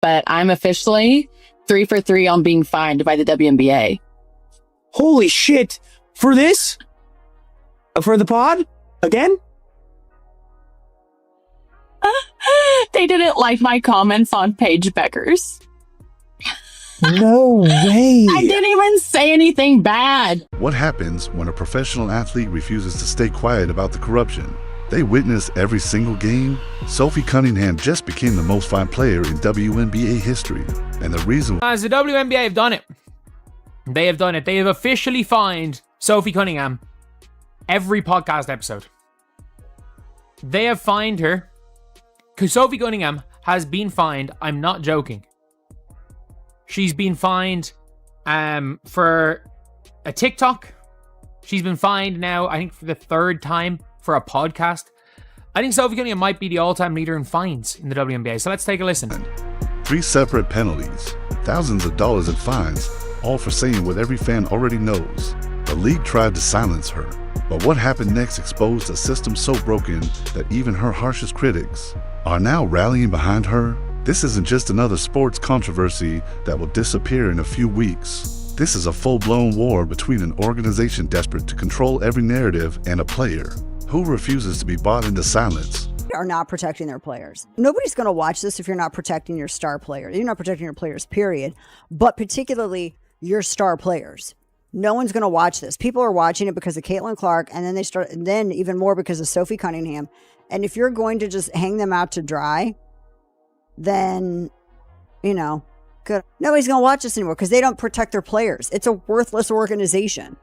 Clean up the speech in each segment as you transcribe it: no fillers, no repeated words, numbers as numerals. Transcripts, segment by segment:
but I'm officially 3 for 3 on being fined by the WNBA. Holy shit. For this? For the pod? Again? They didn't like my comments on Paige Beckers. No way. I didn't even say anything bad. What happens when a professional athlete refuses to stay quiet about the corruption? They witness every single game. Sophie Cunningham just became the most fined player in WNBA history. And the reason... As the WNBA have done it. They have done it. They have officially fined Sophie Cunningham every podcast episode. They have fined her. Because Sophie Cunningham has been fined. I'm not joking. She's been fined for a TikTok. She's been fined now, I think, for the 3rd time for a podcast. I think Sophie Cunningham might be the all-time leader in fines in the WNBA. So let's take a listen. 3 separate penalties, thousands of dollars in fines, all for saying what every fan already knows. The league tried to silence her. But what happened next exposed a system so broken that even her harshest critics are now rallying behind her. This isn't just another sports controversy that will disappear in a few weeks. This is a full-blown war between an organization desperate to control every narrative and a player who refuses to be bought into silence. Are not protecting their players. Nobody's going to watch this if you're not protecting your star players. You're not protecting your players, period. But particularly your star players. No one's going to watch this. People are watching it because of Caitlin Clark, and then even more because of Sophie Cunningham. And if you're going to just hang them out to dry, then, good. Nobody's going to watch this anymore because they don't protect their players. It's a worthless organization.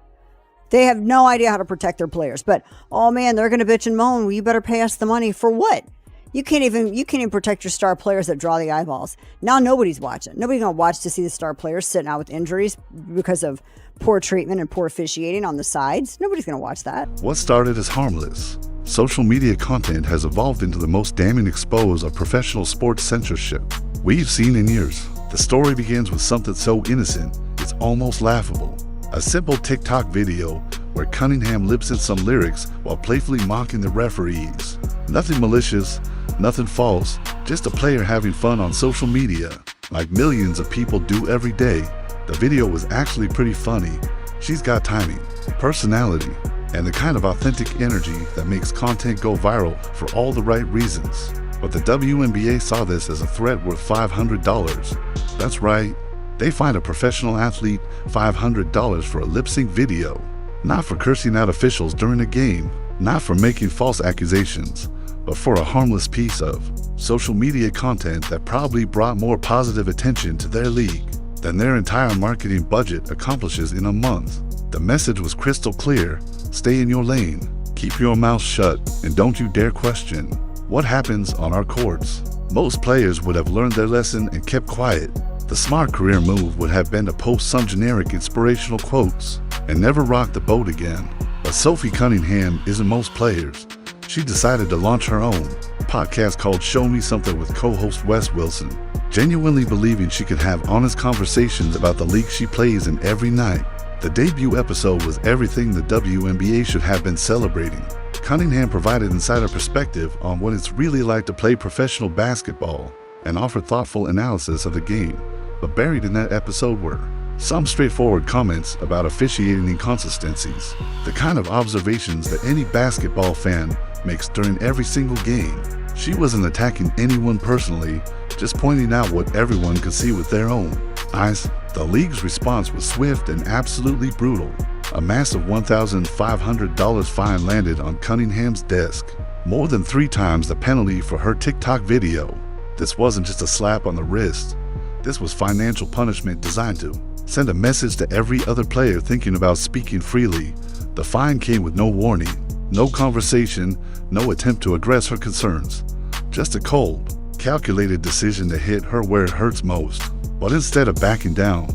They have no idea how to protect their players. But, oh man, they're going to bitch and moan. Well, you better pay us the money. For what? You can't even protect your star players that draw the eyeballs. Now nobody's watching. Nobody's going to watch to see the star players sitting out with injuries because of poor treatment and poor officiating on the sides. Nobody's going to watch that. What started as harmless social media content has evolved into the most damning expose of professional sports censorship we've seen in years. The story begins with something so innocent, it's almost laughable. A simple TikTok video where Cunningham lip-syncs some lyrics while playfully mocking the referees. Nothing malicious, nothing false, just a player having fun on social media, like millions of people do every day. The video was actually pretty funny. She's got timing, personality, and the kind of authentic energy that makes content go viral for all the right reasons. But the WNBA saw this as a threat worth $500. That's right, they fined a professional athlete $500 for a lip-sync video. Not for cursing out officials during a game, not for making false accusations, but for a harmless piece of social media content that probably brought more positive attention to their league than their entire marketing budget accomplishes in a month. The message was crystal clear: stay in your lane, keep your mouth shut, and don't you dare question what happens on our courts. Most players would have learned their lesson and kept quiet. The smart career move would have been to post some generic inspirational quotes and never rock the boat again. But Sophie Cunningham isn't most players. She decided to launch her own podcast called Show Me Something with co-host Wes Wilson, genuinely believing she could have honest conversations about the league she plays in every night. The debut episode was everything the WNBA should have been celebrating. Cunningham provided insider perspective on what it's really like to play professional basketball and offered thoughtful analysis of the game. But buried in that episode were some straightforward comments about officiating inconsistencies, the kind of observations that any basketball fan makes during every single game. She wasn't attacking anyone personally, just pointing out what everyone could see with their own eyes. The league's response was swift and absolutely brutal. A massive $1,500 fine landed on Cunningham's desk, more than 3 times the penalty for her TikTok video. This wasn't just a slap on the wrist. This was financial punishment designed to send a message to every other player thinking about speaking freely. The fine came with no warning, no conversation, no attempt to address her concerns. Just a cold, calculated decision to hit her where it hurts most. But instead of backing down,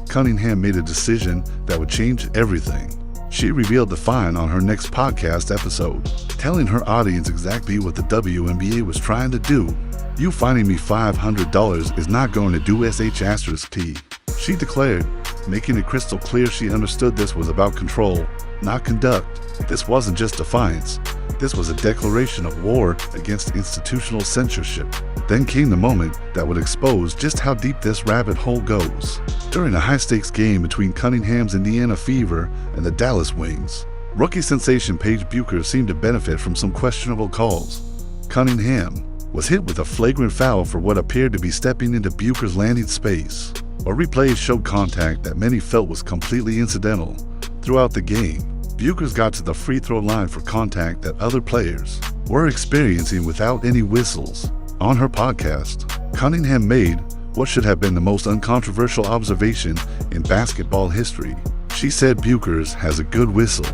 Cunningham made a decision that would change everything. She revealed the fine on her next podcast episode, telling her audience exactly what the WNBA was trying to do. You finding me $500 is not going to do SH*T, she declared, making it crystal clear she understood this was about control, not conduct. This wasn't just defiance. This was a declaration of war against institutional censorship. Then came the moment that would expose just how deep this rabbit hole goes. During a high-stakes game between Cunningham's Indiana Fever and the Dallas Wings, rookie sensation Paige Buecher seemed to benefit from some questionable calls. Cunningham was hit with a flagrant foul for what appeared to be stepping into Buecher's landing space. A replay showed contact that many felt was completely incidental. Throughout the game, Buecher's got to the free throw line for contact that other players were experiencing without any whistles. On her podcast, Cunningham made what should have been the most uncontroversial observation in basketball history. She said Buecher's has a good whistle,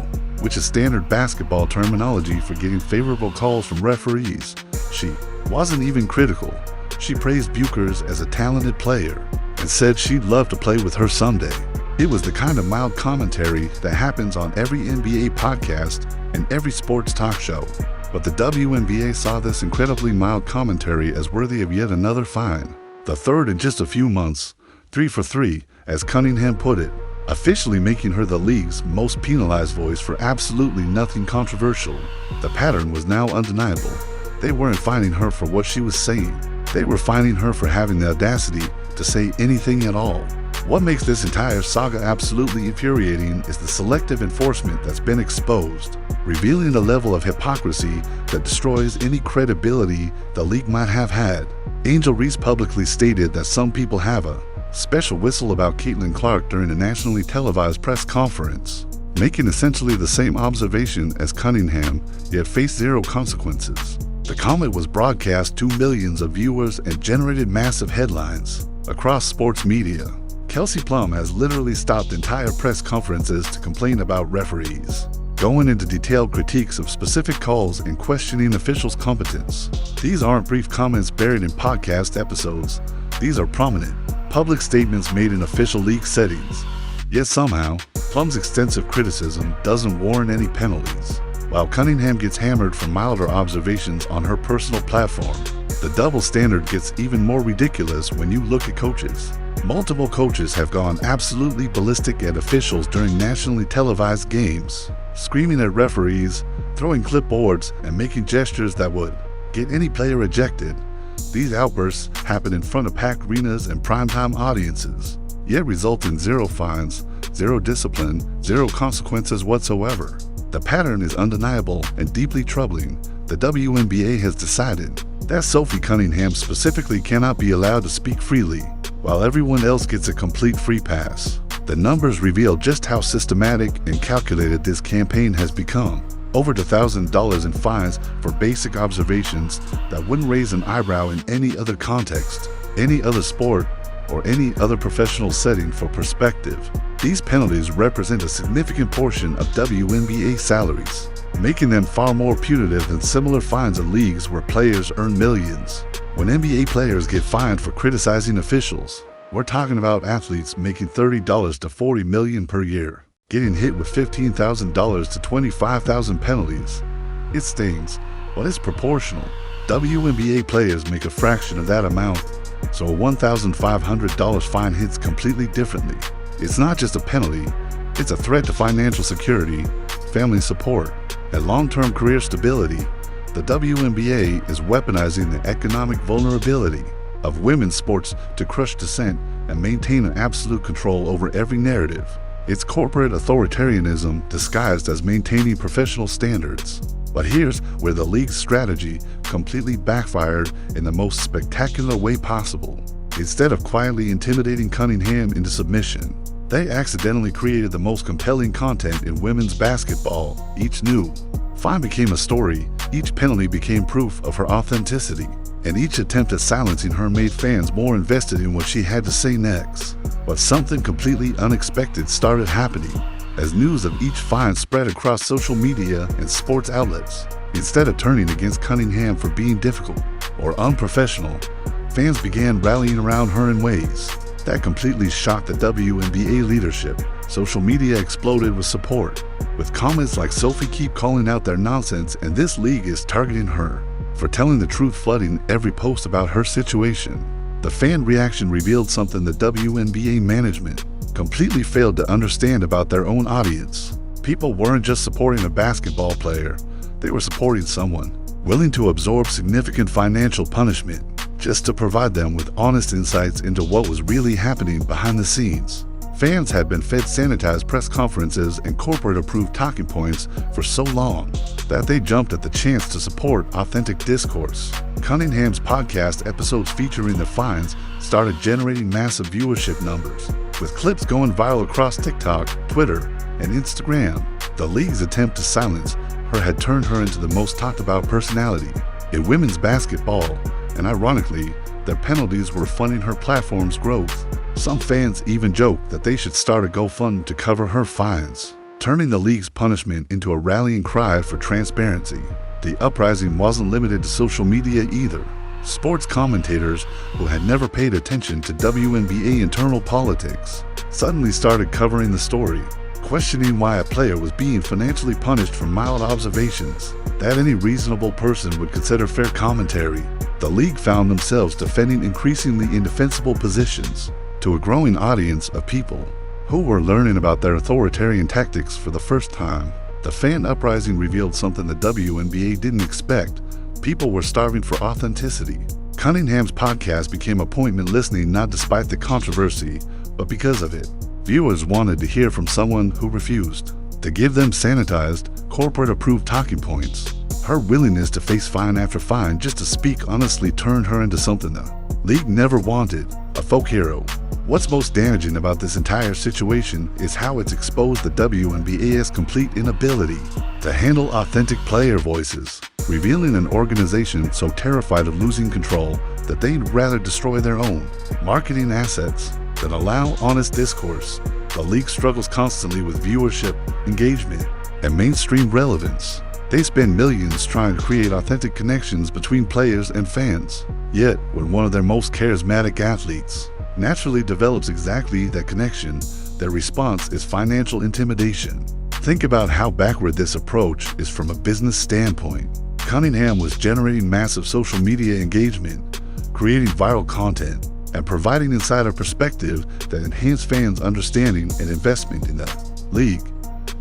which is standard basketball terminology for getting favorable calls from referees. She wasn't even critical. She praised Buecher's as a talented player and said she'd love to play with her someday. It was the kind of mild commentary that happens on every NBA podcast and every sports talk show. But the WNBA saw this incredibly mild commentary as worthy of yet another fine. The third in just a few months, 3 for 3, as Cunningham put it, officially making her the league's most penalized voice for absolutely nothing controversial. The pattern was now undeniable. They weren't fining her for what she was saying. They were fining her for having the audacity to say anything at all. What makes this entire saga absolutely infuriating is the selective enforcement that's been exposed, revealing a level of hypocrisy that destroys any credibility the league might have had. Angel Reese publicly stated that some people have a special whistle about Caitlin Clark during a nationally televised press conference, making essentially the same observation as Cunningham, yet faced zero consequences. The comment was broadcast to millions of viewers and generated massive headlines across sports media. Kelsey Plum has literally stopped entire press conferences to complain about referees, going into detailed critiques of specific calls and questioning officials' competence. These aren't brief comments buried in podcast episodes. These are prominent, public statements made in official league settings. Yet somehow, Plum's extensive criticism doesn't warrant any penalties, while Cunningham gets hammered for milder observations on her personal platform. The double standard gets even more ridiculous when you look at coaches. Multiple coaches have gone absolutely ballistic at officials during nationally televised games, screaming at referees, throwing clipboards, and making gestures that would get any player ejected. These outbursts happen in front of packed arenas and primetime audiences, yet result in zero fines, zero discipline, zero consequences whatsoever. The pattern is undeniable and deeply troubling. The WNBA has decided that Sophie Cunningham specifically cannot be allowed to speak freely, while everyone else gets a complete free pass. The numbers reveal just how systematic and calculated this campaign has become. Over $1,000 in fines for basic observations that wouldn't raise an eyebrow in any other context, any other sport, or any other professional setting. For perspective, these penalties represent a significant portion of WNBA salaries, making them far more punitive than similar fines in leagues where players earn millions. When NBA players get fined for criticizing officials, we're talking about athletes making $30 to $40 million per year, getting hit with $15,000 to $25,000 penalties. It stings, but it's proportional. WNBA players make a fraction of that amount, so a $1,500 fine hits completely differently. It's not just a penalty, it's a threat to financial security, family support, and long-term career stability. The WNBA is weaponizing the economic vulnerability of women's sports to crush dissent and maintain an absolute control over every narrative. It's corporate authoritarianism disguised as maintaining professional standards. But here's where the league's strategy completely backfired in the most spectacular way possible. Instead of quietly intimidating Cunningham into submission, they accidentally created the most compelling content in women's basketball. Each new fine became a story, each penalty became proof of her authenticity, and each attempt at silencing her made fans more invested in what she had to say next. But something completely unexpected started happening as news of each fine spread across social media and sports outlets. Instead of turning against Cunningham for being difficult or unprofessional, fans began rallying around her in ways that completely shocked the WNBA leadership. Social media exploded with support, with comments like "Sophie, keep calling out their nonsense, and this league is targeting her for telling the truth," flooding every post about her situation. The fan reaction revealed something the WNBA management completely failed to understand about their own audience. People weren't just supporting a basketball player, they were supporting someone willing to absorb significant financial punishment just to provide them with honest insights into what was really happening behind the scenes. Fans had been fed sanitized press conferences and corporate-approved talking points for so long that they jumped at the chance to support authentic discourse. Cunningham's podcast episodes featuring the fines started generating massive viewership numbers, with clips going viral across TikTok, Twitter, and Instagram. The league's attempt to silence her had turned her into the most talked-about personality in women's basketball, and ironically, their penalties were funding her platform's growth. Some fans even joked that they should start a GoFundMe to cover her fines, turning the league's punishment into a rallying cry for transparency. The uprising wasn't limited to social media either. Sports commentators who had never paid attention to WNBA internal politics suddenly started covering the story, questioning why a player was being financially punished for mild observations that any reasonable person would consider fair commentary. The league found themselves defending increasingly indefensible positions to a growing audience of people who were learning about their authoritarian tactics for the first time. The fan uprising revealed something the WNBA didn't expect. People were starving for authenticity. Cunningham's podcast became appointment listening not despite the controversy, but because of it. Viewers wanted to hear from someone who refused to give them sanitized, corporate-approved talking points. Her willingness to face fine after fine just to speak honestly turned her into something the league never wanted, a folk hero. What's most damaging about this entire situation is how it's exposed the WNBA's complete inability to handle authentic player voices, revealing an organization so terrified of losing control that they'd rather destroy their own marketing assets than allow honest discourse. The league struggles constantly with viewership, engagement, and mainstream relevance. They spend millions trying to create authentic connections between players and fans. Yet, when one of their most charismatic athletes naturally develops exactly that connection, their response is financial intimidation. Think about how backward this approach is from a business standpoint. Cunningham was generating massive social media engagement, creating viral content, and providing insider perspective that enhanced fans' understanding and investment in the league.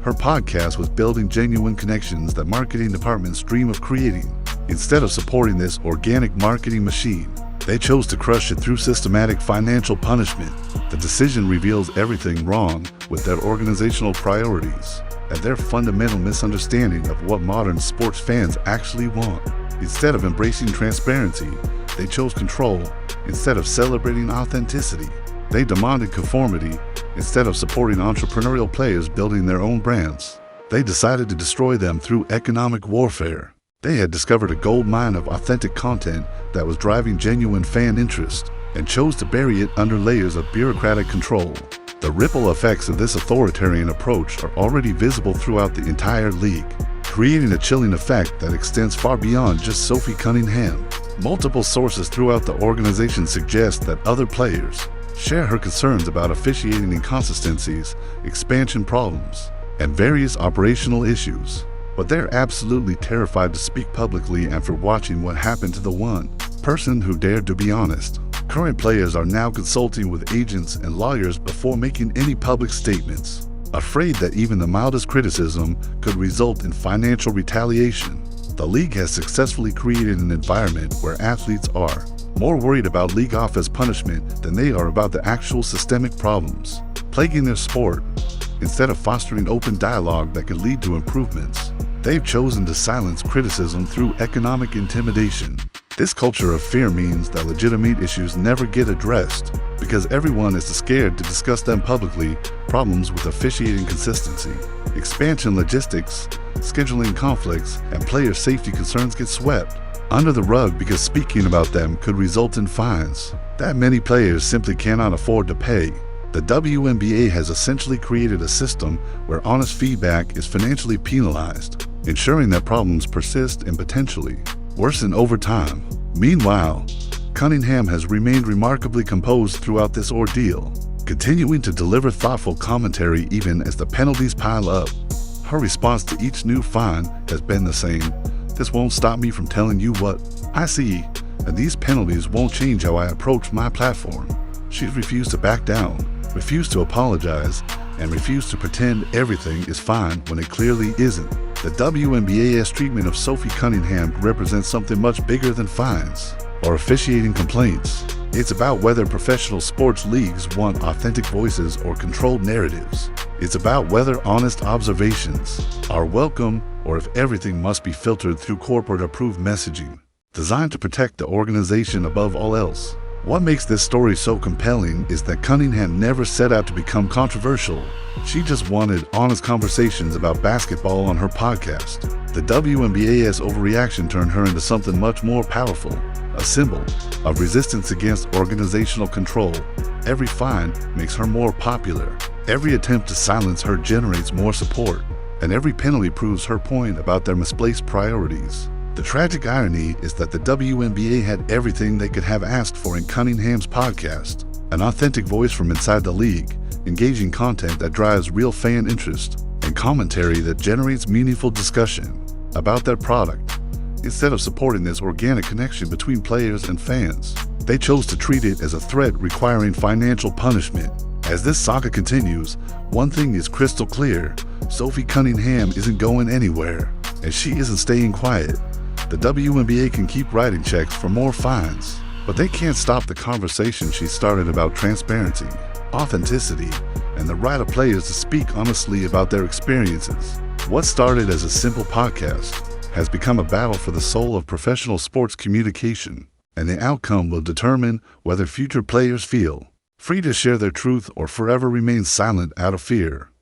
Her podcast was building genuine connections that marketing departments dream of creating. Instead of supporting this organic marketing machine, they chose to crush it through systematic financial punishment. The decision reveals everything wrong with their organizational priorities and their fundamental misunderstanding of what modern sports fans actually want. Instead of embracing transparency, they chose control. Instead of celebrating authenticity, they demanded conformity. Instead of supporting entrepreneurial players building their own brands, they decided to destroy them through economic warfare. They had discovered a gold mine of authentic content that was driving genuine fan interest and chose to bury it under layers of bureaucratic control. The ripple effects of this authoritarian approach are already visible throughout the entire league, creating a chilling effect that extends far beyond just Sophie Cunningham. Multiple sources throughout the organization suggest that other players share her concerns about officiating inconsistencies, expansion problems, and various operational issues. But they're absolutely terrified to speak publicly after watching what happened to the one person who dared to be honest. Current players are now consulting with agents and lawyers before making any public statements, afraid that even the mildest criticism could result in financial retaliation. The league has successfully created an environment where athletes are more worried about league office punishment than they are about the actual systemic problems plaguing their sport. Instead of fostering open dialogue that could lead to improvements, they've chosen to silence criticism through economic intimidation. This culture of fear means that legitimate issues never get addressed because everyone is scared to discuss them publicly. Problems with officiating consistency, expansion logistics, scheduling conflicts, and player safety concerns get swept under the rug because speaking about them could result in fines that many players simply cannot afford to pay. The WNBA has essentially created a system where honest feedback is financially penalized, ensuring that problems persist and potentially worsen over time. Meanwhile, Cunningham has remained remarkably composed throughout this ordeal, continuing to deliver thoughtful commentary even as the penalties pile up. Her response to each new fine has been the same: "This won't stop me from telling you what I see, and these penalties won't change how I approach my platform." She's refused to back down, refused to apologize, and refused to pretend everything is fine when it clearly isn't. The WNBA's treatment of Sophie Cunningham represents something much bigger than fines. or officiating complaints. It's about whether professional sports leagues want authentic voices or controlled narratives. It's about whether honest observations are welcome or if everything must be filtered through corporate-approved messaging, designed to protect the organization above all else. What makes this story so compelling is that Cunningham never set out to become controversial. She just wanted honest conversations about basketball on her podcast. The WNBA's overreaction turned her into something much more powerful, a symbol of resistance against organizational control. Every fine makes her more popular. Every attempt to silence her generates more support. And every penalty proves her point about their misplaced priorities. The tragic irony is that the WNBA had everything they could have asked for in Cunningham's podcast: an authentic voice from inside the league, engaging content that drives real fan interest, and commentary that generates meaningful discussion about their product. Instead of supporting this organic connection between players and fans, they chose to treat it as a threat requiring financial punishment. As this saga continues, one thing is crystal clear: Sophie Cunningham isn't going anywhere, and she isn't staying quiet. The WNBA can keep writing checks for more fines, but they can't stop the conversation she started about transparency, authenticity, and the right of players to speak honestly about their experiences. What started as a simple podcast has become a battle for the soul of professional sports communication, and the outcome will determine whether future players feel free to share their truth or forever remain silent out of fear.